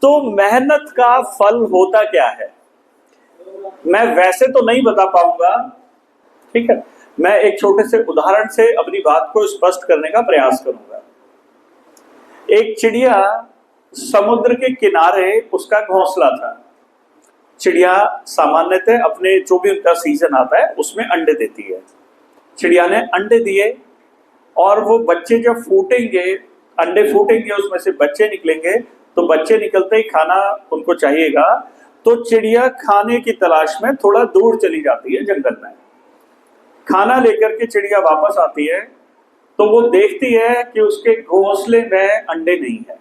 तो मेहनत का फल होता क्या है, मैं वैसे तो नहीं बता पाऊंगा, ठीक है। मैं एक छोटे से उदाहरण से अपनी बात को स्पष्ट करने का प्रयास करूंगा। एक चिड़िया समुद्र के किनारे उसका घोंसला था। चिड़िया सामान्यतः अपने जो भी उनका सीजन आता है उसमें अंडे देती है। चिड़िया ने अंडे दिए और वो बच्चे जब फूटेंगे, अंडे फूटेंगे, उसमें से बच्चे निकलेंगे, तो बच्चे निकलते ही खाना उनको चाहिएगा, तो चिड़िया खाने की तलाश में थोड़ा दूर चली जाती है जंगल में। खाना लेकर के चिड़िया वापस आती है तो वो देखती है कि उसके घोंसले में अंडे नहीं है।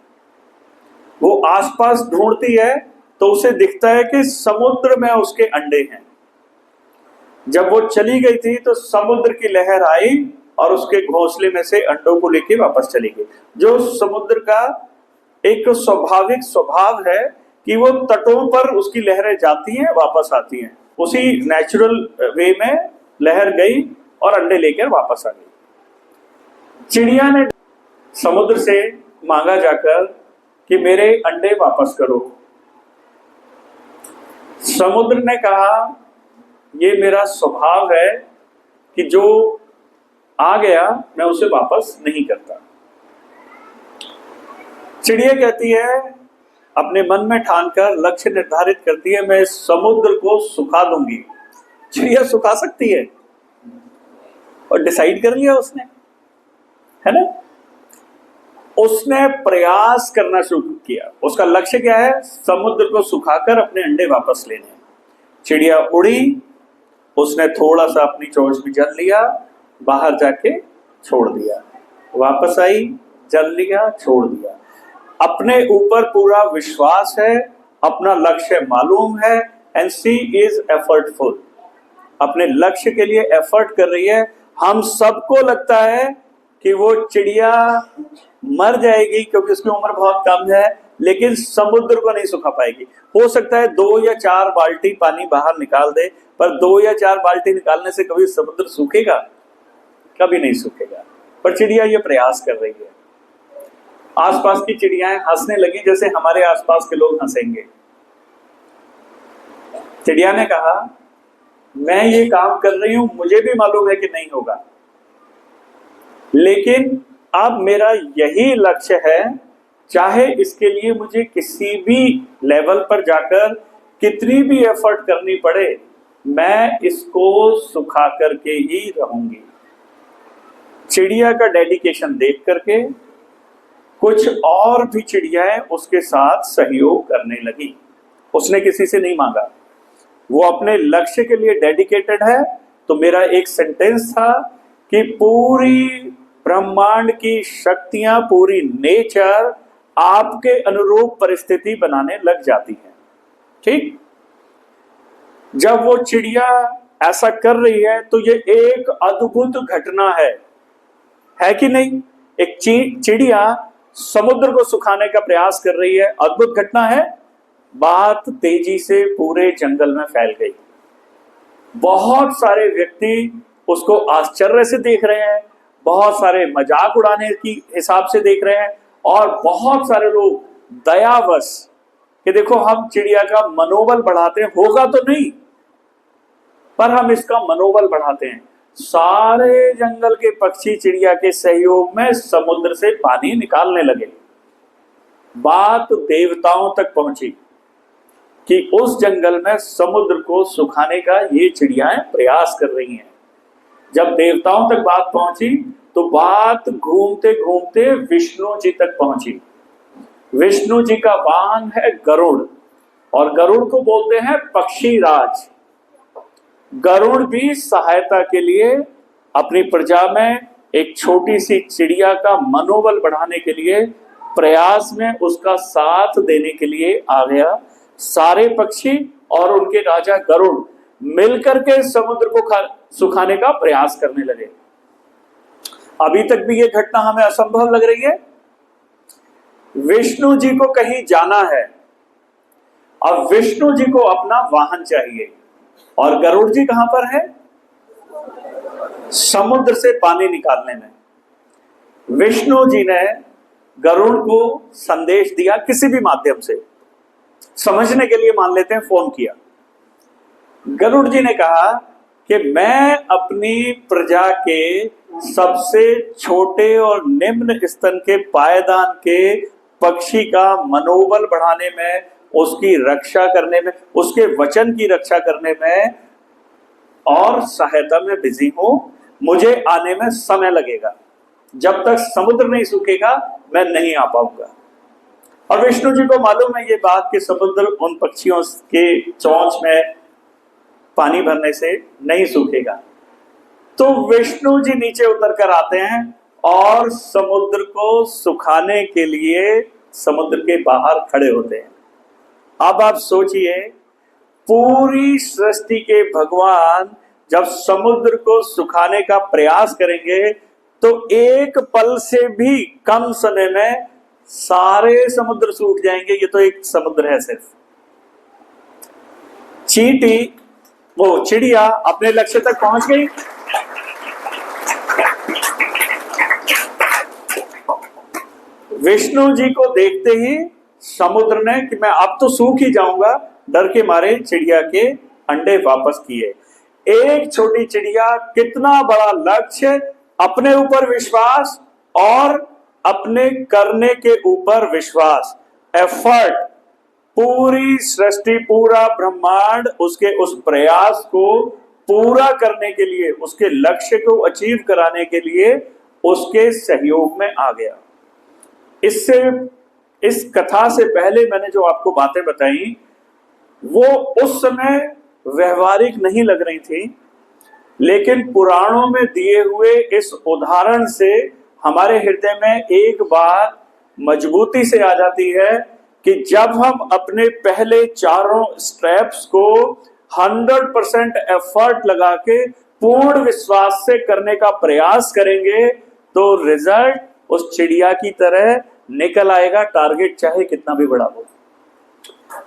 वो आसपास ढूंढती है तो उसे दिखता है कि समुद्र में उसके अंडे हैं। जब वो चली गई थी तो समुद्र की लहर आई और उसके घोंसले में से अंडों को लेके वापस चली गई। जो समुद्र का एक स्वाभाविक स्वभाव है कि वो तटों पर उसकी लहरें जाती हैं, वापस आती हैं, उसी नेचुरल वे में लहर गई और अंडे लेकर वापस आ गई। चिड़िया ने समुद्र से मांगा जाकर कि मेरे अंडे वापस करो। समुद्र ने कहा ये मेरा स्वभाव है कि जो आ गया मैं उसे वापस नहीं करता। चिड़िया कहती है, अपने मन में ठानकर लक्ष्य निर्धारित करती है, मैं समुद्र को सुखा दूंगी। चिड़िया सुखा सकती है और डिसाइड कर लिया उसने, है ना। उसने प्रयास करना शुरू किया। उसका लक्ष्य क्या है, समुद्र को सुखाकर अपने अंडे वापस लेने। चिड़िया उड़ी, उसने थोड़ा सा अपनी चोंच में जल लिया, बाहर जाके छोड़ दिया, वापस आई, जल लिया, छोड़ दिया। अपने ऊपर पूरा विश्वास है, अपना लक्ष्य मालूम है, एंड शी इज एफर्टफुल, अपने लक्ष्य के लिए एफर्ट कर रही है। हम सबको लगता है कि वो चिड़िया मर जाएगी क्योंकि उसकी उम्र बहुत कम है, लेकिन समुद्र को नहीं सुखा पाएगी। हो सकता है 2 या 4 बाल्टी पानी बाहर निकाल दे, पर 2 या 4 बाल्टी निकालने से कभी समुद्र सूखेगा? कभी नहीं सूखेगा। पर चिड़िया ये प्रयास कर रही है। आसपास की चिड़ियाएं हंसने लगी जैसे हमारे आसपास के लोग हंसेंगे। चिड़िया ने कहा, मैं ये काम कर रही हूं, मुझे भी मालूम है कि नहीं होगा, लेकिन अब मेरा यही लक्ष्य है, चाहे इसके लिए मुझे किसी भी लेवल पर जाकर कितनी भी एफर्ट करनी पड़े, मैं इसको सुखा करके ही रहूंगी। चिड़िया का डेडिकेशन देख करके कुछ और भी चिड़ियाएं उसके साथ सहयोग करने लगी। उसने किसी से नहीं मांगा, वो अपने लक्ष्य के लिए डेडिकेटेड है। तो मेरा एक सेंटेंस था कि पूरी ब्रह्मांड की शक्तियां, पूरी नेचर आपके अनुरूप परिस्थिति बनाने लग जाती है। ठीक, जब वो चिड़िया ऐसा कर रही है तो ये एक अद्भुत घटना है कि नहीं। एक चिड़िया समुद्र को सुखाने का प्रयास कर रही है, अद्भुत घटना है। बात तेजी से पूरे जंगल में फैल गई। बहुत सारे व्यक्ति उसको आश्चर्य से देख रहे हैं, बहुत सारे मजाक उड़ाने की हिसाब से देख रहे हैं, और बहुत सारे लोग दयावश कि देखो हम चिड़िया का मनोबल बढ़ाते हैं, होगा तो नहीं पर हम इसका मनोबल बढ़ाते हैं। सारे जंगल के पक्षी चिड़िया के सहयोग में समुद्र से पानी निकालने लगे। बात देवताओं तक पहुंची कि उस जंगल में समुद्र को सुखाने का ये चिड़ियाएं प्रयास कर रही हैं। जब देवताओं तक बात पहुंची तो बात घूमते घूमते विष्णु जी तक पहुंची। विष्णु जी का वाहन है गरुड़, और गरुड़ को बोलते हैं पक्षी राज। गरुड़ भी सहायता के लिए अपनी प्रजा में एक छोटी सी चिड़िया का मनोबल बढ़ाने के लिए, प्रयास में उसका साथ देने के लिए आ गया। सारे पक्षी और उनके राजा गरुड़ मिलकर के समुद्र को सुखाने का प्रयास करने लगे। अभी तक भी ये घटना हमें असंभव लग रही है। विष्णु जी को कहीं जाना है, अब विष्णु जी को अपना वाहन चाहिए, और गरुड़ जी कहां पर है? समुद्र से पानी निकालने में। विष्णु जी ने गरुड़ को संदेश दिया किसी भी माध्यम से समझने के लिए मान लेते हैं फोन किया। गरुड़ जी ने कहा कि मैं अपनी प्रजा के सबसे छोटे और निम्न स्तन के पायदान के पक्षी का मनोबल बढ़ाने में, उसकी रक्षा करने में, उसके वचन की रक्षा करने में और सहायता में बिजी हूं। मुझे आने में समय लगेगा, जब तक समुद्र नहीं सूखेगा मैं नहीं आ पाऊंगा। और विष्णु जी को मालूम है ये बात कि समुद्र उन पक्षियों के चोंच में पानी भरने से नहीं सूखेगा। तो विष्णु जी नीचे उतर कर आते हैं और समुद्र को सुखाने के लिए समुद्र के बाहर खड़े होते हैं। अब आप सोचिए, पूरी सृष्टि के भगवान जब समुद्र को सुखाने का प्रयास करेंगे तो एक पल से भी कम समय में सारे समुद्र सूख जाएंगे। ये तो एक समुद्र है सिर्फ। चिड़िया अपने लक्ष्य तक पहुंच गई। विष्णु जी को देखते ही समुद्र ने कि मैं अब तो सूख ही जाऊंगा, डर के मारे चिड़िया के अंडे वापस किए। एक छोटी चिड़िया, कितना बड़ा लक्ष्य, अपने ऊपर विश्वास और अपने करने के ऊपर विश्वास, एफर्ट, पूरी सृष्टि, पूरा ब्रह्मांड उसके उस प्रयास को पूरा करने के लिए, उसके लक्ष्य को अचीव कराने के लिए उसके सहयोग में आ गया। इस कथा से पहले मैंने जो आपको बातें बताई वो उस समय व्यवहारिक नहीं लग रही थी, लेकिन पुराणों में दिए हुए इस उदाहरण से हमारे हृदय में एक बात मजबूती से आ जाती है कि जब हम अपने पहले चारों स्टेप्स को 100% एफर्ट लगा के पूर्ण विश्वास से करने का प्रयास करेंगे तो रिजल्ट उस चिड़िया की तरह निकल आएगा, टारगेट चाहे कितना भी बड़ा हो।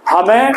हमें